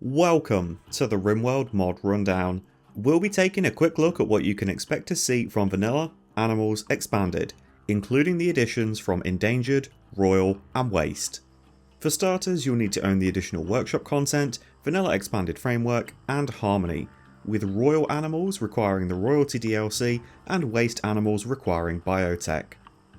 Welcome to the Rimworld mod rundown. We'll be taking a quick look at what you can expect to see from Vanilla Animals Expanded, including the additions from Endangered, Royal and Waste. For starters, you'll need to own the additional workshop content, Vanilla Expanded Framework and Harmony, with Royal Animals requiring the Royalty DLC and Waste Animals requiring Biotech.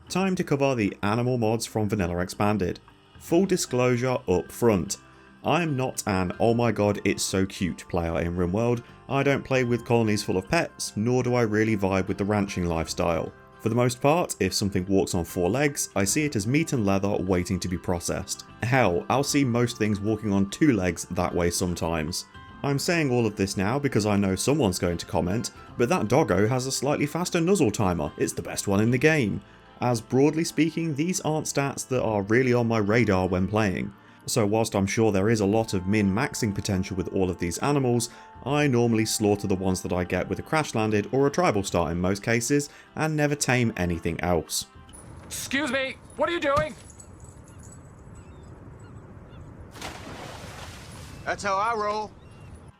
Time to cover the animal mods from Vanilla Expanded. Full disclosure up front. I'm not an oh my god it's so cute player in Rimworld. I don't play with colonies full of pets, nor do I really vibe with the ranching lifestyle. For the most part, if something walks on 4 legs, I see it as meat and leather waiting to be processed. Hell, I'll see most things walking on 2 legs that way sometimes. I'm saying all of this now because I know someone's going to comment, but that doggo has a slightly faster nuzzle timer, it's the best one in the game. As broadly speaking, these aren't stats that are really on my radar when playing. So whilst I'm sure there is a lot of min-maxing potential with all of these animals, I normally slaughter the ones that I get with a crash landed or a tribal start in most cases, and never tame anything else. Excuse me, what are you doing? That's how I roll.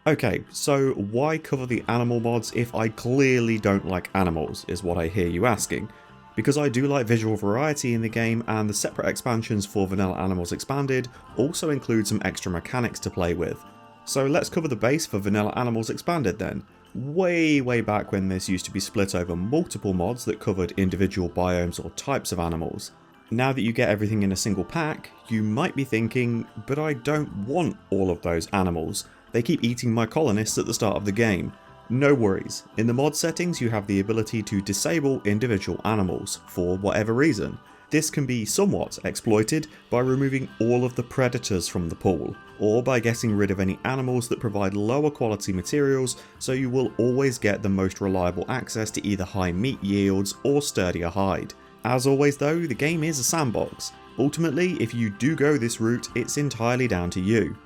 Okay, so why cover the animal mods if I clearly don't like animals, is what I hear you asking. Because I do like visual variety in the game, and the separate expansions for Vanilla Animals Expanded also include some extra mechanics to play with. So let's cover the base for Vanilla Animals Expanded then. Way back when this used to be split over multiple mods that covered individual biomes or types of animals. Now that you get everything in a single pack, you might be thinking, but I don't want all of those animals. They keep eating my colonists at the start of the game. No worries, in the mod settings you have the ability to disable individual animals, for whatever reason. This can be somewhat exploited by removing all of the predators from the pool, or by getting rid of any animals that provide lower quality materials, so you will always get the most reliable access to either high meat yields or sturdier hide. As always though, the game is a sandbox. Ultimately, if you do go this route, it's entirely down to you.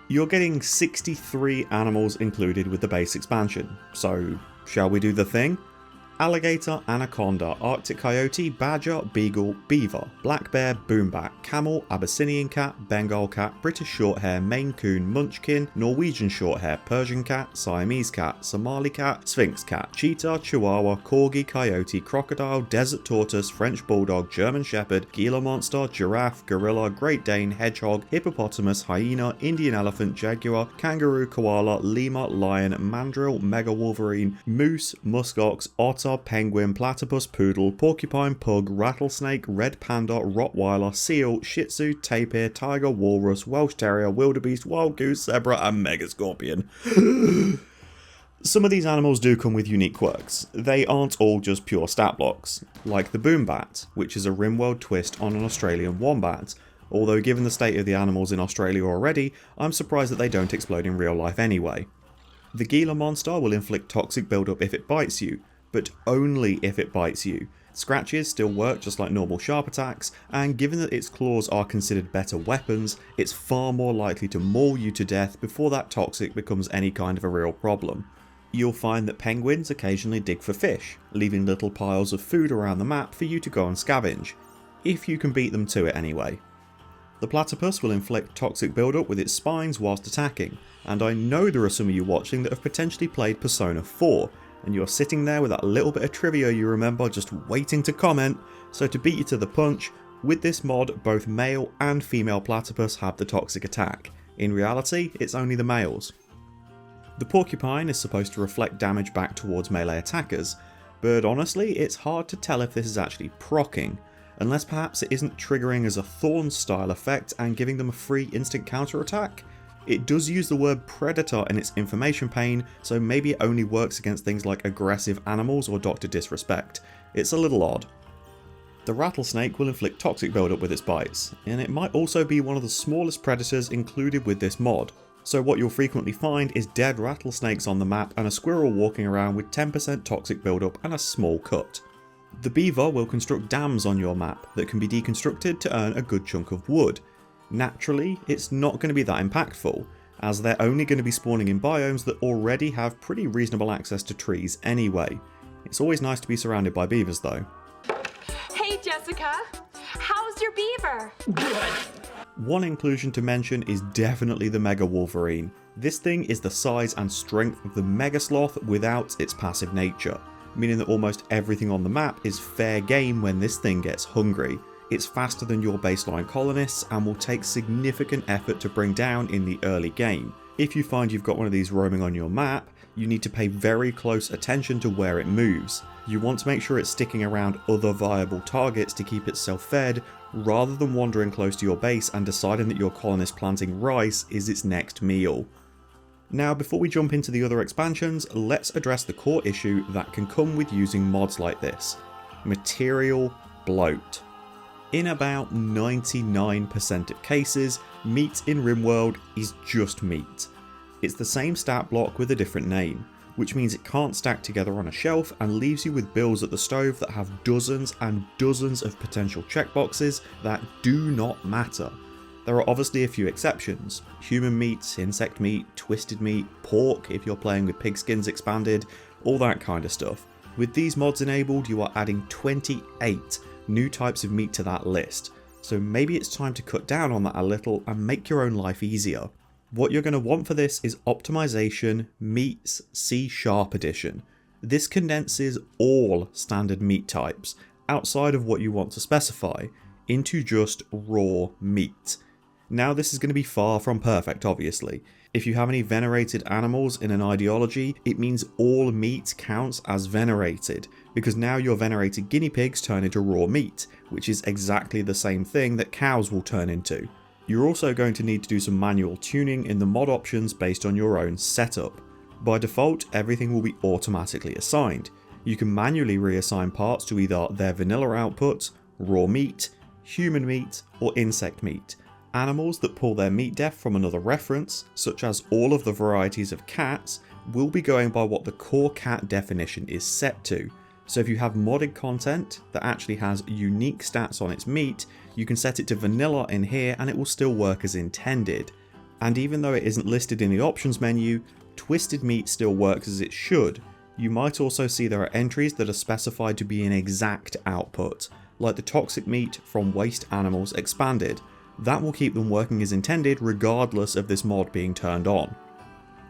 You're getting 63 animals included with the base expansion, so shall we do the thing? Alligator, anaconda, Arctic coyote, badger, beagle, beaver, black bear, boombat, camel, Abyssinian cat, Bengal cat, British shorthair, Maine coon, munchkin, Norwegian shorthair, Persian cat, Siamese cat, Somali cat, Sphinx cat, cheetah, chihuahua, corgi, coyote, crocodile, desert tortoise, French bulldog, German shepherd, Gila monster, giraffe, gorilla, Great Dane, hedgehog, hippopotamus, hyena, Indian elephant, jaguar, kangaroo, koala, lemur, lion, mandrill, mega wolverine, moose, muskox, otter, penguin, platypus, poodle, porcupine, pug, rattlesnake, red panda, rottweiler, seal, shih tzu, tapir, tiger, walrus, Welsh terrier, wildebeest, wild goose, zebra and mega scorpion. Some of these animals do come with unique quirks. They aren't all just pure stat blocks, like the boombat, which is a Rimworld twist on an Australian wombat. Although given the state of the animals in Australia already, I'm surprised that they don't explode in real life anyway. The Gila monster will inflict toxic buildup if it bites you, but only if it bites you. Scratches still work just like normal sharp attacks, and given that its claws are considered better weapons, it's far more likely to maul you to death before that toxic becomes any kind of a real problem. You'll find that penguins occasionally dig for fish, leaving little piles of food around the map for you to go and scavenge, if you can beat them to it anyway. The platypus will inflict toxic buildup with its spines whilst attacking, and I know there are some of you watching that have potentially played Persona 4, and you're sitting there with that little bit of trivia you remember just waiting to comment, so to beat you to the punch, with this mod both male and female platypus have the toxic attack. In reality, it's only the males. The porcupine is supposed to reflect damage back towards melee attackers, but honestly it's hard to tell if this is actually proccing, unless perhaps it isn't triggering as a thorn style effect and giving them a free instant counter attack. It does use the word predator in its information pane, so maybe it only works against things like aggressive animals or Dr. Disrespect. It's a little odd. The rattlesnake will inflict toxic buildup with its bites, and it might also be one of the smallest predators included with this mod, so what you'll frequently find is dead rattlesnakes on the map and a squirrel walking around with 10% toxic buildup and a small cut. The beaver will construct dams on your map that can be deconstructed to earn a good chunk of wood. Naturally, it's not going to be that impactful, as they're only going to be spawning in biomes that already have pretty reasonable access to trees anyway. It's always nice to be surrounded by beavers though. Hey Jessica, how's your beaver? One inclusion to mention is definitely the Mega Wolverine. This thing is the size and strength of the Mega Sloth without its passive nature, meaning that almost everything on the map is fair game when this thing gets hungry. It's faster than your baseline colonists and will take significant effort to bring down in the early game. If you find you've got one of these roaming on your map, you need to pay very close attention to where it moves. You want to make sure it's sticking around other viable targets to keep itself fed, rather than wandering close to your base and deciding that your colonist planting rice is its next meal. Now, before we jump into the other expansions, let's address the core issue that can come with using mods like this: material bloat. In about 99% of cases, meat in Rimworld is just meat. It's the same stat block with a different name, which means it can't stack together on a shelf and leaves you with builds at the stove that have dozens and dozens of potential checkboxes that do not matter. There are obviously a few exceptions: human meat, insect meat, twisted meat, pork if you're playing with pigskins expanded, all that kind of stuff. With these mods enabled, you are adding 28 new types of meat to that list, so maybe it's time to cut down on that a little and make your own life easier. What you're going to want for this is Optimization Meats C# Edition. This condenses all standard meat types, outside of what you want to specify, into just raw meat. Now, this is going to be far from perfect, obviously. If you have any venerated animals in an ideology, it means all meat counts as venerated, because now your venerated guinea pigs turn into raw meat, which is exactly the same thing that cows will turn into. You're also going to need to do some manual tuning in the mod options based on your own setup. By default, everything will be automatically assigned. You can manually reassign parts to either their vanilla output, raw meat, human meat, or insect meat. Animals that pull their meat def from another reference, such as all of the varieties of cats, will be going by what the core cat definition is set to. So if you have modded content that actually has unique stats on its meat, you can set it to vanilla in here and it will still work as intended. And even though it isn't listed in the options menu, twisted meat still works as it should. You might also see there are entries that are specified to be an exact output, like the toxic meat from waste animals expanded. That will keep them working as intended regardless of this mod being turned on.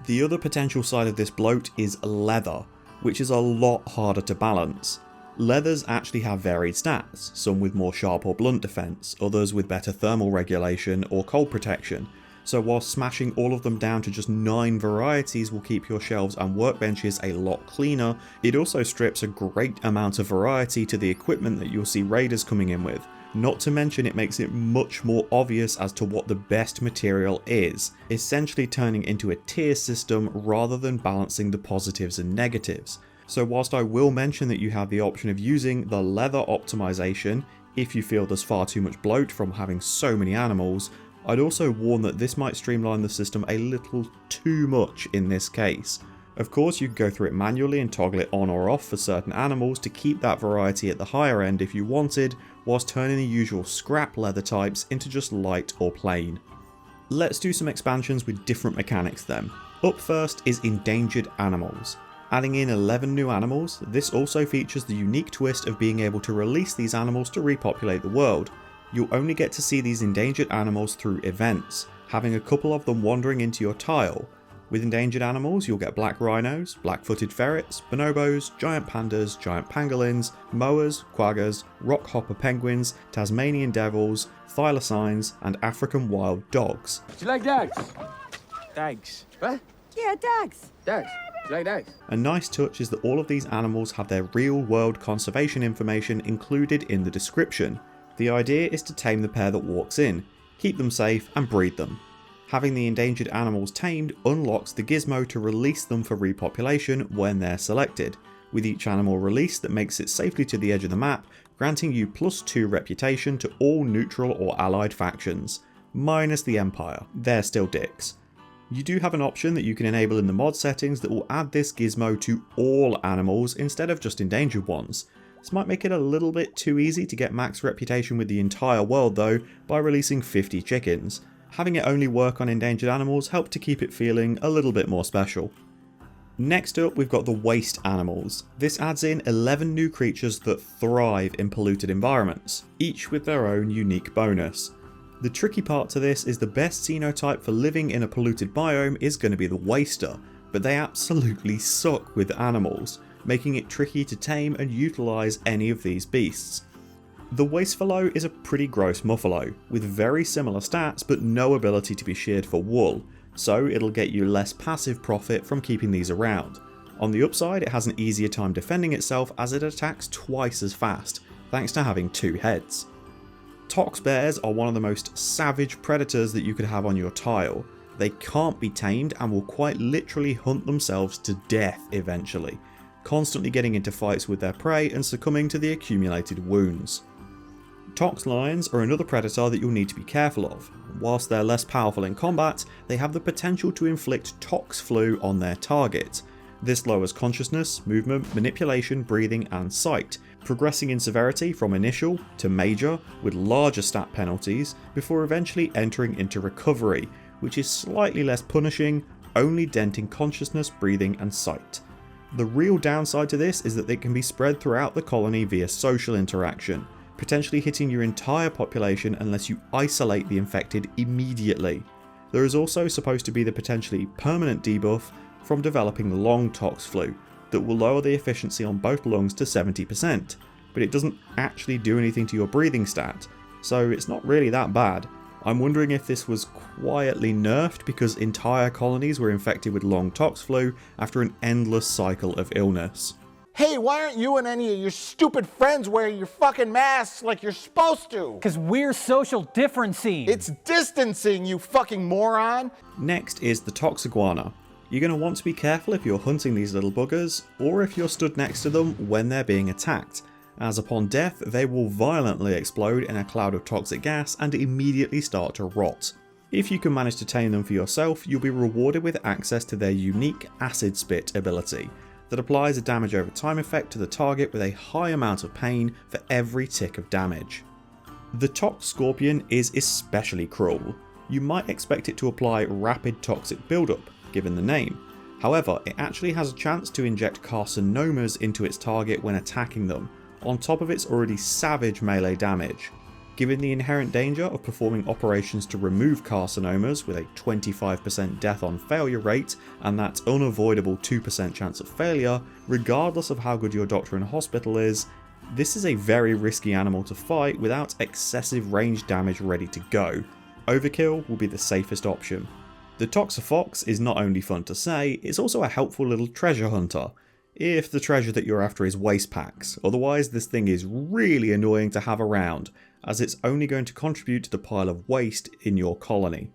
The other potential side of this bloat is leather, which is a lot harder to balance. Leathers actually have varied stats, some with more sharp or blunt defense, others with better thermal regulation or cold protection, so while smashing all of them down to just 9 varieties will keep your shelves and workbenches a lot cleaner, it also strips a great amount of variety to the equipment that you'll see raiders coming in with. Not to mention it makes it much more obvious as to what the best material is, essentially turning into a tier system rather than balancing the positives and negatives. So whilst I will mention that you have the option of using the leather optimization if you feel there's far too much bloat from having so many animals, I'd also warn that this might streamline the system a little too much in this case. Of course, you can go through it manually and toggle it on or off for certain animals to keep that variety at the higher end if you wanted, whilst turning the usual scrap leather types into just light or plain. Let's do some expansions with different mechanics then. Up first is Endangered Animals. Adding in 11 new animals, this also features the unique twist of being able to release these animals to repopulate the world. You'll only get to see these endangered animals through events, having a couple of them wandering into your tile. With endangered animals, you'll get black rhinos, black-footed ferrets, bonobos, giant pandas, giant pangolins, moas, quaggas, rock hopper penguins, Tasmanian devils, thylacines, and African wild dogs. Do you like dogs? Thanks. What? Yeah, dogs. Dogs. Do you like dogs? A nice touch is that all of these animals have their real-world conservation information included in the description. The idea is to tame the pair that walks in, keep them safe, and breed them. Having the endangered animals tamed unlocks the gizmo to release them for repopulation when they're selected, with each animal released that makes it safely to the edge of the map, granting you +2 reputation to all neutral or allied factions, minus the Empire. They're still dicks. You do have an option that you can enable in the mod settings that will add this gizmo to all animals instead of just endangered ones. This might make it a little bit too easy to get max reputation with the entire world though by releasing 50 chickens. Having it only work on endangered animals helped to keep it feeling a little bit more special. Next up, we've got the waste animals. This adds in 11 new creatures that thrive in polluted environments, each with their own unique bonus. The tricky part to this is the best xenotype for living in a polluted biome is going to be the waster, but they absolutely suck with animals, making it tricky to tame and utilise any of these beasts. The Wastefallow is a pretty gross muffalo, with very similar stats but no ability to be sheared for wool, so it'll get you less passive profit from keeping these around. On the upside, it has an easier time defending itself as it attacks twice as fast, thanks to having 2 heads. Tox bears are one of the most savage predators that you could have on your tile. They can't be tamed and will quite literally hunt themselves to death eventually, constantly getting into fights with their prey and succumbing to the accumulated wounds. Tox lions are another predator that you'll need to be careful of. Whilst they're less powerful in combat, they have the potential to inflict tox flu on their target. This lowers consciousness, movement, manipulation, breathing and sight, progressing in severity from initial to major with larger stat penalties before eventually entering into recovery, which is slightly less punishing, only denting consciousness, breathing and sight. The real downside to this is that they can be spread throughout the colony via social interaction, potentially hitting your entire population unless you isolate the infected immediately. There is also supposed to be the potentially permanent debuff from developing long tox flu that will lower the efficiency on both lungs to 70%, but it doesn't actually do anything to your breathing stat, so it's not really that bad. I'm wondering if this was quietly nerfed because entire colonies were infected with long tox flu after an endless cycle of illness. Hey, why aren't you and any of your stupid friends wearing your fucking masks like you're supposed to? Because we're social distancing. It's distancing, you fucking moron! Next is the tox iguana. You're going to want to be careful if you're hunting these little buggers, or if you're stood next to them when they're being attacked, as upon death they will violently explode in a cloud of toxic gas and immediately start to rot. If you can manage to tame them for yourself, you'll be rewarded with access to their unique acid spit ability, that applies a damage over time effect to the target with a high amount of pain for every tick of damage. The tox scorpion is especially cruel. You might expect it to apply rapid toxic buildup, given the name. However, it actually has a chance to inject carcinomas into its target when attacking them, on top of its already savage melee damage. Given the inherent danger of performing operations to remove carcinomas with a 25% death on failure rate and that unavoidable 2% chance of failure, regardless of how good your doctor and hospital is, this is a very risky animal to fight without excessive range damage ready to go. Overkill will be the safest option. The Toxafox is not only fun to say, it's also a helpful little treasure hunter, if the treasure that you're after is waste packs, otherwise this thing is really annoying to have around, as it's only going to contribute to the pile of waste in your colony.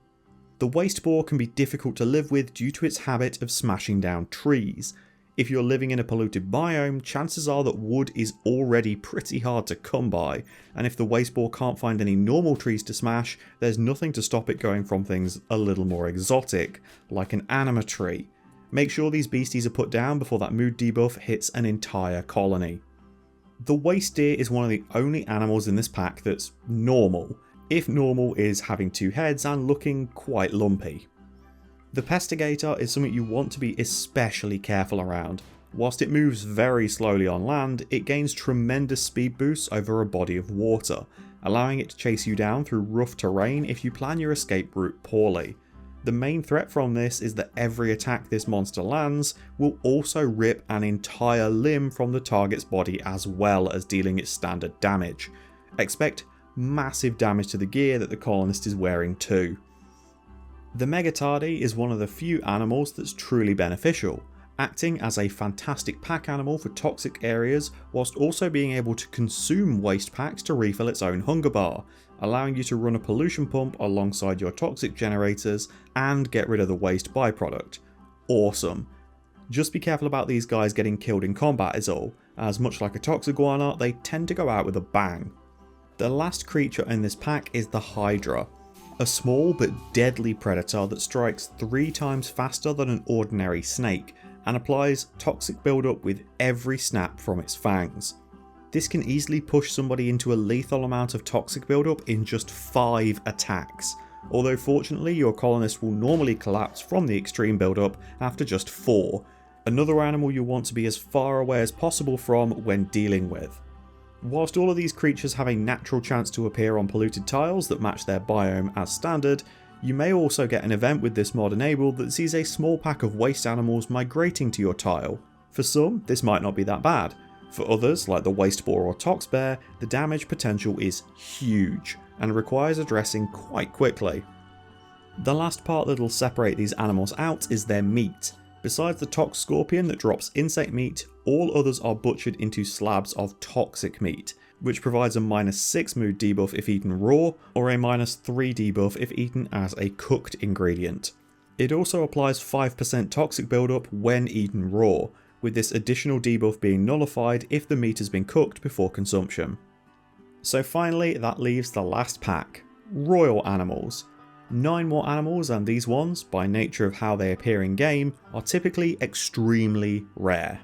The waste boar can be difficult to live with due to its habit of smashing down trees. If you're living in a polluted biome, chances are that wood is already pretty hard to come by, and if the waste boar can't find any normal trees to smash, there's nothing to stop it going from things a little more exotic, like an anima tree. Make sure these beasties are put down before that mood debuff hits an entire colony. The waste deer is one of the only animals in this pack that's normal, if normal is having 2 heads and looking quite lumpy. The Pestigator is something you want to be especially careful around. Whilst it moves very slowly on land, it gains tremendous speed boosts over a body of water, allowing it to chase you down through rough terrain if you plan your escape route poorly. The main threat from this is that every attack this monster lands will also rip an entire limb from the target's body as well as dealing its standard damage. Expect massive damage to the gear that the colonist is wearing too. The Megatardi is one of the few animals that's truly beneficial, acting as a fantastic pack animal for toxic areas whilst also being able to consume waste packs to refill its own hunger bar, allowing you to run a pollution pump alongside your toxic generators and get rid of the waste byproduct. Awesome. Just be careful about these guys getting killed in combat is all, as much like a Toxiguana, they tend to go out with a bang. The last creature in this pack is the Hydra, a small but deadly predator that strikes 3 times faster than an ordinary snake and applies toxic buildup with every snap from its fangs. This can easily push somebody into a lethal amount of toxic buildup in just 5 attacks, although fortunately your colonist will normally collapse from the extreme buildup after just 4, another animal you want to be as far away as possible from when dealing with. Whilst all of these creatures have a natural chance to appear on polluted tiles that match their biome as standard, you may also get an event with this mod enabled that sees a small pack of waste animals migrating to your tile. For some, this might not be that bad. For others, like the waste boar or tox bear, the damage potential is huge and requires addressing quite quickly. The last part that'll separate these animals out is their meat. Besides the tox scorpion that drops insect meat, all others are butchered into slabs of toxic meat, which provides a -6 mood debuff if eaten raw, or a -3 debuff if eaten as a cooked ingredient. It also applies 5% toxic buildup when eaten raw, with this additional debuff being nullified if the meat has been cooked before consumption. So finally, that leaves the last pack, royal animals. 9 more animals, and these ones, by nature of how they appear in game, are typically extremely rare.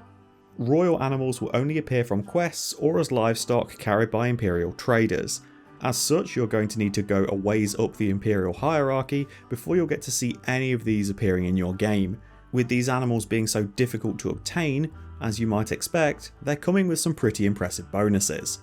Royal animals will only appear from quests or as livestock carried by Imperial traders. As such, you're going to need to go a ways up the Imperial hierarchy before you'll get to see any of these appearing in your game. With these animals being so difficult to obtain, as you might expect, they're coming with some pretty impressive bonuses.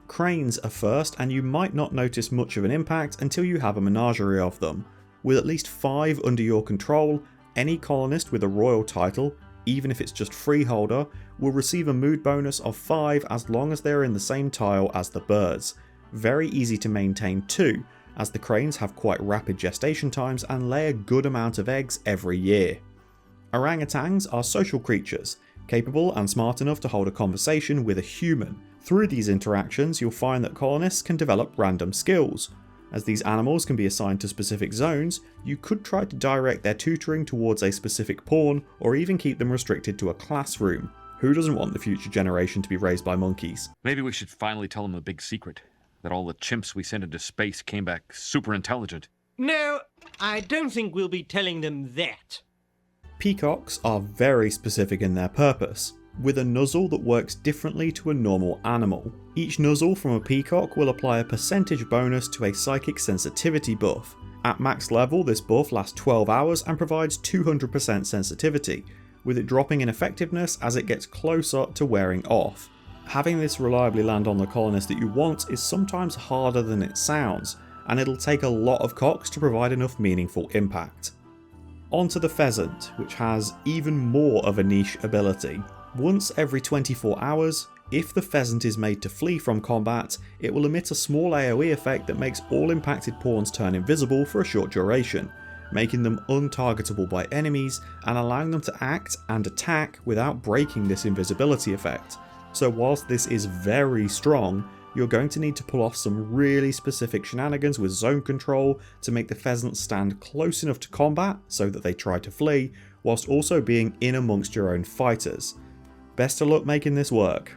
Cranes are first, and you might not notice much of an impact until you have a menagerie of them. With at least 5 under your control, any colonist with a royal title, even if it's just freeholder, will receive a mood bonus of 5 as long as they're in the same tile as the birds. Very easy to maintain too, as the cranes have quite rapid gestation times and lay a good amount of eggs every year. Orangutans are social creatures, capable and smart enough to hold a conversation with a human. Through these interactions, you'll find that colonists can develop random skills. As these animals can be assigned to specific zones, you could try to direct their tutoring towards a specific pawn, or even keep them restricted to a classroom. Who doesn't want the future generation to be raised by monkeys? Maybe we should finally tell them the big secret. That all the chimps we sent into space came back super intelligent. No, I don't think we'll be telling them that. Peacocks are very specific in their purpose, with a nuzzle that works differently to a normal animal. Each nuzzle from a peacock will apply a percentage bonus to a psychic sensitivity buff. At max level, this buff lasts 12 hours and provides 200% sensitivity, with it dropping in effectiveness as it gets closer to wearing off. Having this reliably land on the colonist that you want is sometimes harder than it sounds, and it'll take a lot of cocks to provide enough meaningful impact. Onto the pheasant, which has even more of a niche ability. Once every 24 hours, if the pheasant is made to flee from combat, it will emit a small AoE effect that makes all impacted pawns turn invisible for a short duration, making them untargetable by enemies and allowing them to act and attack without breaking this invisibility effect. So whilst this is very strong, you're going to need to pull off some really specific shenanigans with zone control to make the pheasants stand close enough to combat so that they try to flee, whilst also being in amongst your own fighters. Best of luck making this work.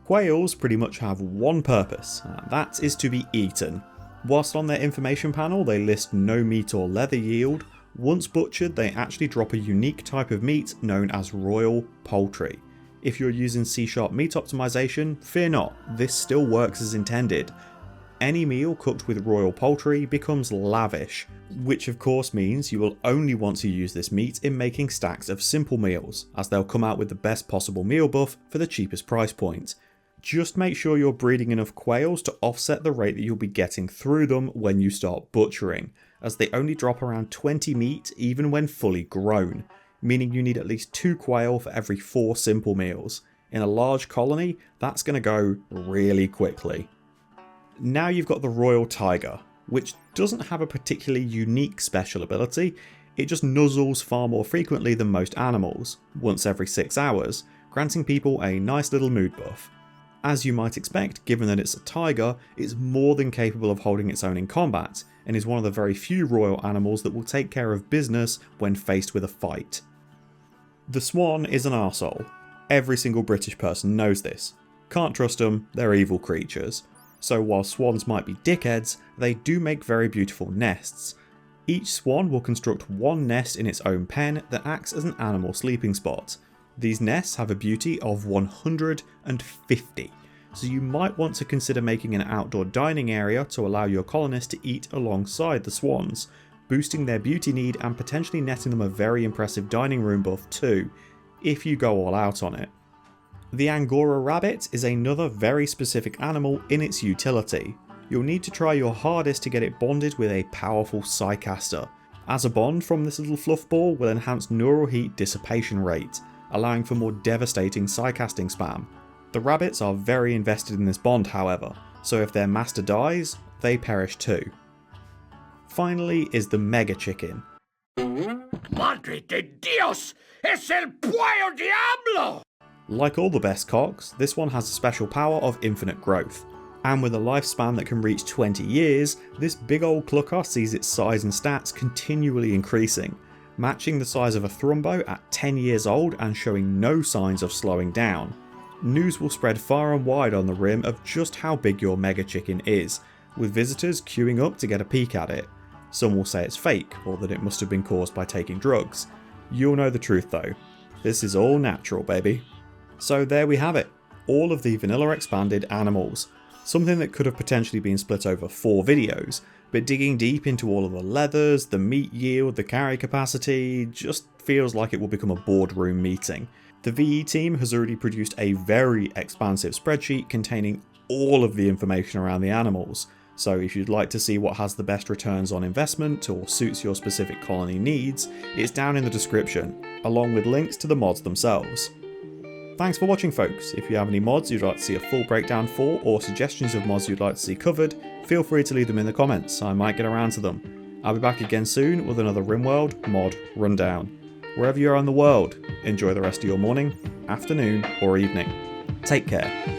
Quails pretty much have one purpose, and that is to be eaten. Whilst on their information panel they list no meat or leather yield, once butchered they actually drop a unique type of meat known as royal poultry. If you're using C# meat optimization, fear not, this still works as intended. Any meal cooked with royal poultry becomes lavish, which of course means you will only want to use this meat in making stacks of simple meals, as they'll come out with the best possible meal buff for the cheapest price point. Just make sure you're breeding enough quails to offset the rate that you'll be getting through them when you start butchering, as they only drop around 20 meat even when fully grown, meaning you need at least 2 quail for every 4 simple meals. In a large colony, that's going to go really quickly. Now you've got the royal tiger, which doesn't have a particularly unique special ability, it just nuzzles far more frequently than most animals, once every 6 hours, granting people a nice little mood buff. As you might expect, given that it's a tiger, it's more than capable of holding its own in combat, and is one of the very few royal animals that will take care of business when faced with a fight. The swan is an arsehole. Every single British person knows this. Can't trust them, they're evil creatures. So while swans might be dickheads, they do make very beautiful nests. Each swan will construct one nest in its own pen that acts as an animal sleeping spot. These nests have a beauty of 150, so you might want to consider making an outdoor dining area to allow your colonists to eat alongside the swans, boosting their beauty need and potentially netting them a very impressive dining room buff too, if you go all out on it. The Angora rabbit is another very specific animal in its utility. You'll need to try your hardest to get it bonded with a powerful Psycaster, as a bond from this little fluff ball will enhance neural heat dissipation rate, allowing for more devastating Psycasting spam. The rabbits are very invested in this bond however, so if their master dies, they perish too. Finally is the Mega Chicken. Madre de Dios! Es el Pollo Diablo! Like all the best cocks, this one has a special power of infinite growth. And with a lifespan that can reach 20 years, this big old clucker sees its size and stats continually increasing, matching the size of a Thrumbo at 10 years old and showing no signs of slowing down. News will spread far and wide on the rim of just how big your Mega Chicken is, with visitors queuing up to get a peek at it. Some will say it's fake, or that it must have been caused by taking drugs. You'll know the truth though. This is all natural, baby. So there we have it, all of the vanilla expanded animals. Something that could have potentially been split over 4 videos, but digging deep into all of the leathers, the meat yield, the carry capacity, just feels like it will become a boardroom meeting. The VE team has already produced a very expansive spreadsheet containing all of the information around the animals, so if you'd like to see what has the best returns on investment or suits your specific colony needs, it's down in the description, along with links to the mods themselves. Thanks for watching folks. If you have any mods you'd like to see a full breakdown for, or suggestions of mods you'd like to see covered, feel free to leave them in the comments, I might get around to them. I'll be back again soon with another Rimworld mod rundown. Wherever you are in the world, enjoy the rest of your morning, afternoon or evening. Take care.